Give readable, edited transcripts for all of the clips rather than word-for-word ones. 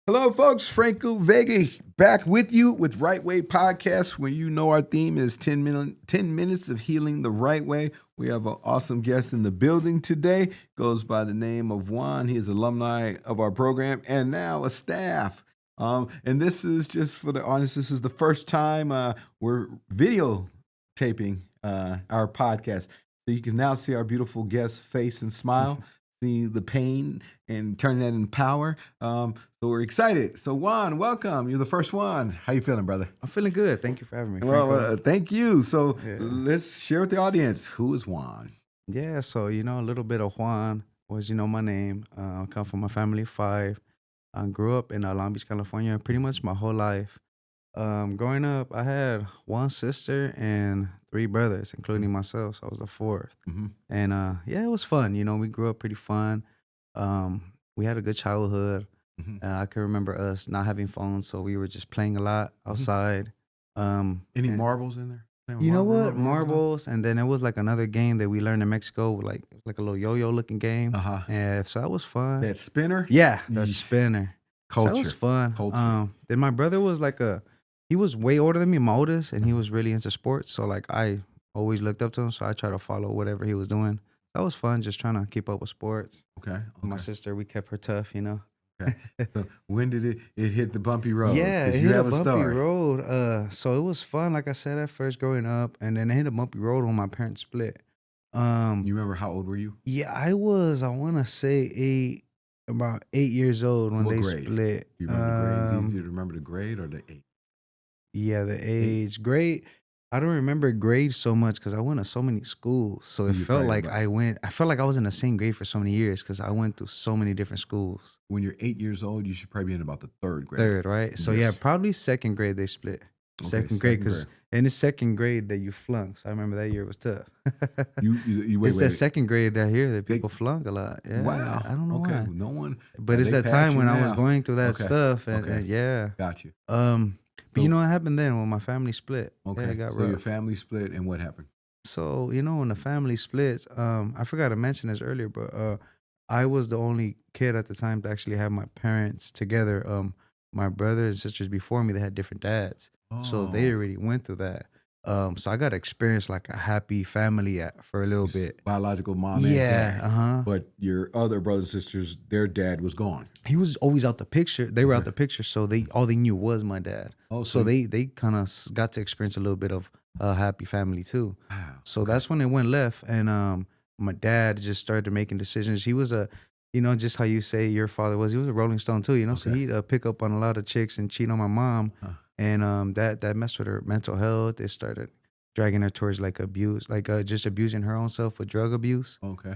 Hello, folks. Franco Vega back with you with RightWay Podcast, where you know our theme is 10 minutes of healing the right way. We have an awesome guest in the building today. Goes by the name of Juan. He is alumni of our program and now a staff. And this is just for the audience. This is the first time we're videotaping our podcast. So you can now see our beautiful guest's face and smile. See the pain and turn that into power. So we're excited. So Juan, welcome. You're the first one. How you feeling, brother? I'm feeling good. Thank you for having me. Well, thank you. So let's share with the audience, who is Juan? Yeah, so, a little bit of Juan was, my name. I come from a family of 5. I grew up in Long Beach, California, pretty much my whole life. Growing up, I had 1 sister and 3 brothers, including myself. So I was the 4th. Mm-hmm. And it was fun. We grew up pretty fun. We had a good childhood. Mm-hmm. I can remember us not having phones, so we were just playing a lot outside. Any marbles in there? You know what? Marbles, and then it was like another game that we learned in Mexico, like a little yo-yo looking game. Uh-huh. And so that was fun. That spinner? Yeah, the spinner. Culture. So that was fun. Culture. Then my brother was he was way older than me, my oldest, and he was really into sports. So I always looked up to him, so I tried to follow whatever he was doing. That was fun, just trying to keep up with sports. Okay. My sister, we kept her tough, Okay. So when did it hit the bumpy road? Yeah, it hit a bumpy road. So it was fun, like I said at first growing up, and then it hit a bumpy road when my parents split. You remember how old were you? Yeah, I want to say about 8 years old when they split. Do you remember the grade? Is it easier to remember the grade or the age? Yeah, the age. Grade. I don't remember grades so much because I went to so many schools. So it felt like I felt like I was in the same grade for so many years because I went to so many different schools. When you're 8 years old, you should probably be in about the 3rd grade. 3rd, right? So yeah, probably 2nd grade they split. Okay, second grade, because in the 2nd grade that you flunk. So I remember that year was tough. It's the 2nd grade that here that people flunk a lot. Yeah, wow. I don't know why. No one. But it's that time when I was going through that stuff, and yeah. Got you. But you know what happened then when my family split? Okay. Yeah, it got so rough. Your family split, and what happened? So, when the family splits, I forgot to mention this earlier, but I was the only kid at the time to actually have my parents together. My brothers and sisters before me, they had different dads. So they already went through that. So I got to experience like a happy family for a little bit. Biological mom and dad. Uh-huh. But your other brothers and sisters, their dad was gone. He was always out the picture. They were out the picture, so all they knew was my dad. Oh, so they kind of got to experience a little bit of a happy family too. Wow. So that's when it went left, and my dad just started making decisions. He was just how you say your father was. He was a Rolling Stone too, Okay. So he'd pick up on a lot of chicks and cheat on my mom. And that messed with her mental health. It started dragging her towards like abuse, like just abusing her own self with drug abuse. Okay.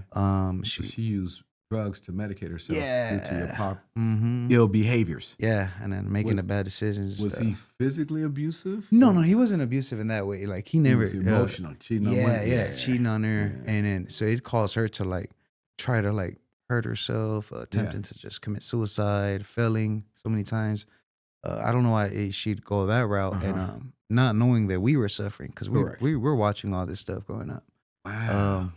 She used drugs to medicate herself due to your mm-hmm. ill behaviors. Yeah, and then making the bad decisions. Was he physically abusive? No, he wasn't abusive in that way. Like he never was emotional, cheating on women. Yeah, cheating on her, and then so it caused her to like try to like hurt herself, attempting to just commit suicide, failing so many times. I don't know why she'd go that route, and not knowing that we were suffering because we were watching all this stuff growing up. Wow.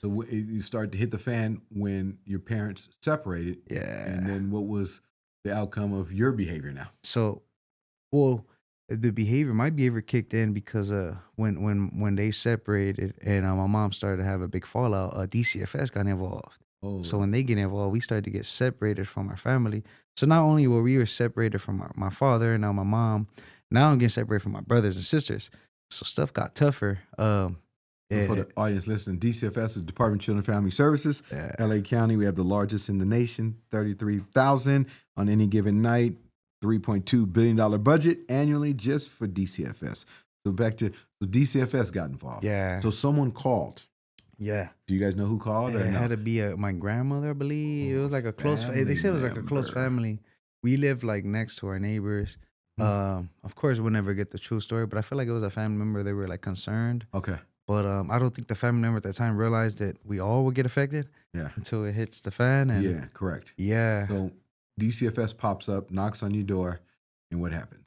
So you started to hit the fan when your parents separated. Yeah. And then what was the outcome of your behavior now? So, my behavior kicked in because when they separated and my mom started to have a big fallout, DCFS got involved. Oh. So when they get involved, we started to get separated from our family. So not only were we separated from my father and now my mom, now I'm getting separated from my brothers and sisters. So stuff got tougher. For the audience listening, DCFS is Department of Children and Family Services. LA County, we have the largest in the nation, 33,000 on any given night, $3.2 billion budget annually just for DCFS. So DCFS got involved. Yeah. So someone called. Yeah. Do you guys know who called? It had to be my grandmother, I believe. It was like a close. They said it was like a close family. We lived like next to our neighbors. Of course, we'll never get the true story, but I feel like it was a family member. They were like concerned. Okay. But I don't think the family member at that time realized that we all would get affected. Yeah. Until it hits the fan. And yeah, correct. Yeah. So DCFS pops up, knocks on your door, and what happens?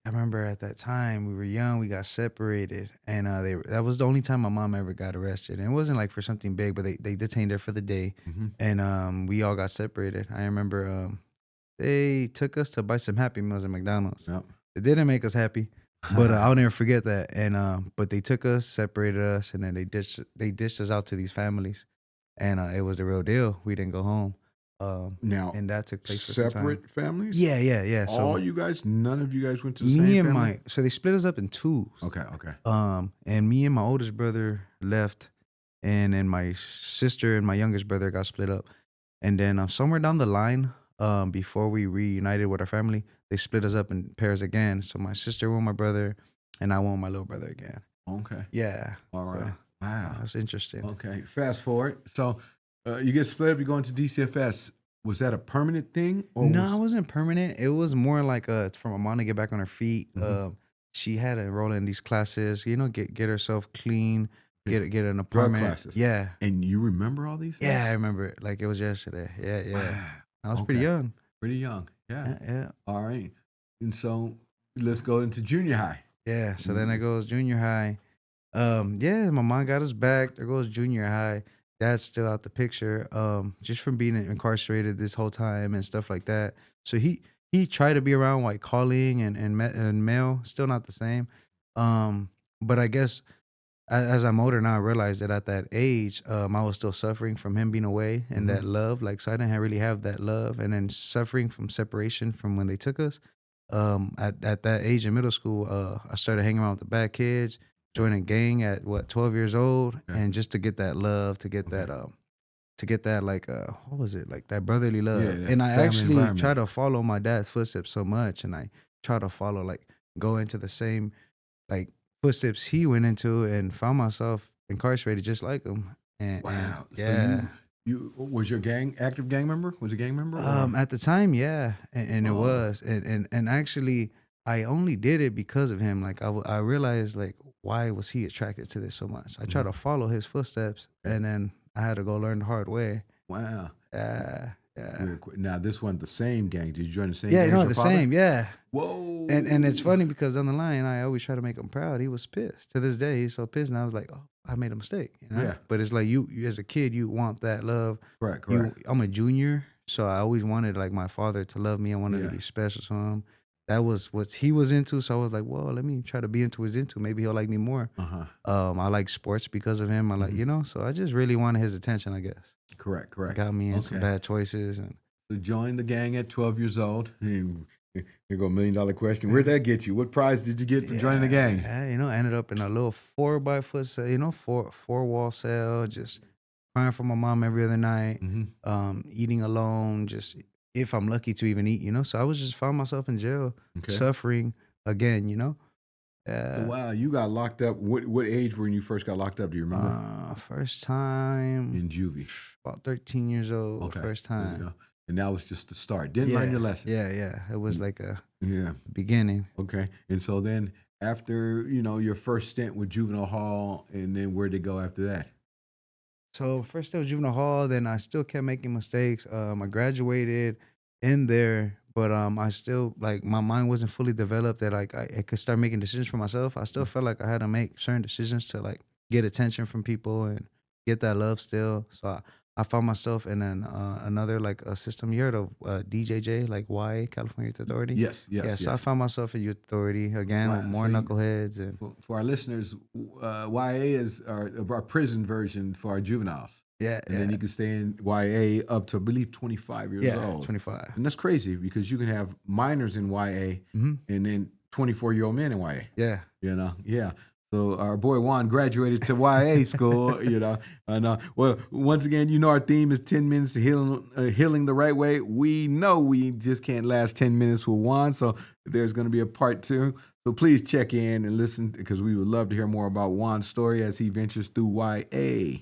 I remember at that time we were young, we got separated, and that was the only time my mom ever got arrested. And it wasn't like for something big, but they detained her for the day, and we all got separated. I remember they took us to buy some Happy Meals at McDonald's. Yep. It didn't make us happy, but I'll never forget that. And but they took us, separated us, and then they dished us out to these families, and it was the real deal. We didn't go home. Now, and that took place for some time. separate families? Yeah. So All you guys, none of you guys went to the me same and family? so they split us up in twos. Okay. And me and my oldest brother left, and then my sister and my youngest brother got split up. And then somewhere down the line, before we reunited with our family, they split us up in pairs again. So my sister went with my brother, and I went with my little brother again. Okay. Yeah. All right. So, Wow. that's interesting. Okay. Fast forward. So you get split up, you go into DCFS. Was that a permanent thing? Or No, it wasn't permanent. It was more like for my mom to get back on her feet. Mhm. She had to enroll in these classes, get herself clean, get an drug apartment. classes? Yeah. And you remember all these things? Yeah, I remember it like it was yesterday. Yeah. Wow. I was pretty Okay. young. Pretty young. Yeah. Yeah. All right. And so let's go into junior high. Yeah. So then it goes junior high. Yeah, my mom got us back. There goes junior high. Dad's still out the picture. Just from being incarcerated this whole time and stuff like that. So he tried to be around like calling and mail. Still not the same. But I guess as I'm older now, I realized that at that age, I was still suffering from him being away and that love. Like, so I didn't really have that love, and then suffering from separation from when they took us. At that age in middle school, I started hanging around with the bad kids, joined a gang at 12 years old, Okay. and just to get that love, to get that like what was it, like that brotherly love. Yeah, that and I family actually environment. try to follow my dad's footsteps so much, and I try to follow, like, go into the same like footsteps he went into, and found myself incarcerated just like him. And Wow. yeah. So you was your active gang member? Was you a gang member? or- At the time, yeah, and it Oh. was, and actually, I only did it because of him. Like, I realized, like, why was he attracted to this so much? I tried to follow his footsteps, and then I had to go learn the hard way. Wow. Yeah. Real quick. Now this wasn't the same gang. Did you join the same Yeah, gang? no, as your the father? same. Yeah, Whoa. and it's funny because down the line, I always try to make him proud. He was pissed. To this day, he's so pissed, and I was like, oh, I made a mistake. Yeah. But it's like you as a kid, you want that love. Correct. I'm a junior, so I always wanted, like, my father to love me. I wanted Yeah. to be special to him. That was what he was into. So I was like, well, let me try to be into what he's into. Maybe he'll like me more. I like sports because of him. I like, so I just really wanted his attention, I guess. Correct. Got me in some bad choices. And So joined the gang at 12 years old. Here go $1 million question. Where'd that get you? What prize did you get for joining the gang? Yeah, ended up in a little 4x4 cell, four wall cell, just crying for my mom every other night, eating alone, just if I'm lucky to even eat, So I was just found myself in jail, suffering again, So wow, you got locked up. What age when you first got locked up? Do you remember? First time In juvie. about 13 years old. First There you time. go. And that was just the start. Didn't learn your lesson. Yeah. It was like a Yeah. beginning. Okay. And so then after, your first stint with juvenile hall, and then where'd it go after that? So first day was juvenile hall, then I still kept making mistakes. I graduated in there, but I still, like, my mind wasn't fully developed that, like, I could start making decisions for myself. I still felt like I had to make certain decisions to, like, get attention from people and get that love still. So I found myself in another, like, a system. You heard of DJJ, like YA, California Youth Authority? Yes. So I found myself in Youth Authority again with more knuckleheads. And For our listeners, YA is our prison version for our juveniles. And then you can stay in YA up to, I believe, 25 years old. 25. And that's crazy because you can have minors in YA and then 24-year-old men in YA. Yeah. Yeah. So our boy Juan graduated to YA school, And well, once again, our theme is 10 minutes of healing the right way. We know we just can't last 10 minutes with Juan, so there's going to be a part 2. So please check in and listen because we would love to hear more about Juan's story as he ventures through YA.